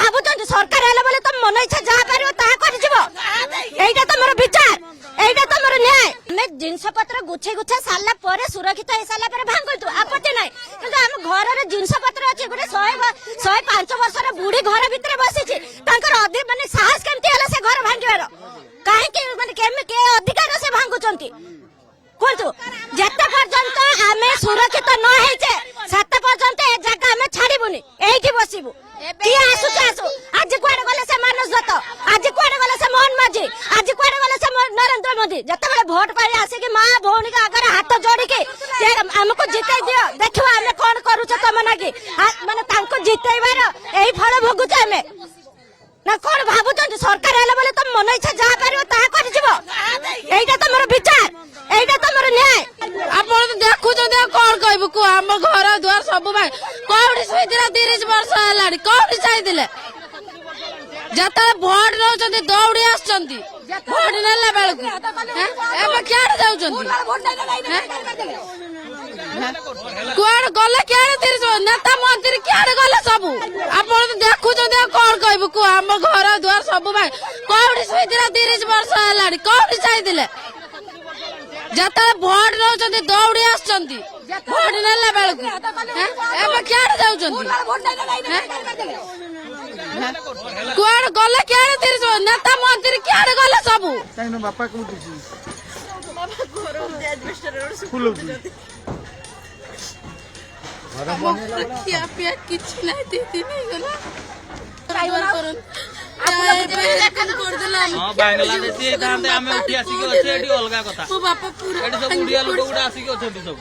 भावुं सरकार है तुम मन इच्छा जहाँ कर मोर विचार एटा तो मोर न्याय मैं जिनस पत्र गुछे गुछा सारा पर सुरक्षित हो सारा पर भांगतु आपत्ति ना किंतु आम घर जिनस पत्र अच्छे गोटे 105 वर्षर बुढ़ी घर भितर बसी माने साहस केमती है से घर भांगार कहीं माने अधिकार से भांगुंट कहतु जिते पर्यंत आम सुरक्षित न होचे सेते पर्यंत ए जगह आम छाड़बुनि एठी बसिबु किए आसुचे आसु आज कुआडे गले से मानस दत्त आज कुआडे गले से मोहन माझी आज कुआडे गले से नरेंद्र मोदी जते भोट पाई आसे कि मां भौणी का आगे हाथ जोड़ी के हमको जितै दियो देखो आमे कोन करूछ तम नागी माने तांको जितैबार एही फल भोगुछ आमे ना कोन भाबुछन सरकार है बोले तुम मन इच्छा जहाँ कर कर जीव एटा तो मोर विचार एटा तो मोर न्याय आपण देखु कौन कहबू को हम घर द्वार सब भाई कोठी सुइदिला 30 वर्ष हलाडी कोठी चाहिदिले जतले भोट नउचंती दौड़ी आछंती भोट नेला बेलकु एबे क्याड जाउचंती कोड गले क्याड 30 नेता मंत्री क्याड गले सब आपण देखु कौन कहबू को हम घर द्वार सब भाई कोठी सुइदिला 30 वर्ष हलाडी कोठी चाहिदिले जतले भोट नउचंती दौड़ी आछंती भोट नेला बेलकु एबे क्याड जाउचंती कोड गले क्याड 30 नेता मंत्री क्याड गले सब काई न बापा कोठी छी बापा घर एडमिनिस्ट्रेटर रोड फुल होती घर बनेला क्या पे किछ नै दीदी नै गला बांग्लादेशी थांते आमे उठी आसी के अछि एडी अलगा कथा मो बापा पूरा एडी सब उड़िया लोक गुडा आसी के अछंती सब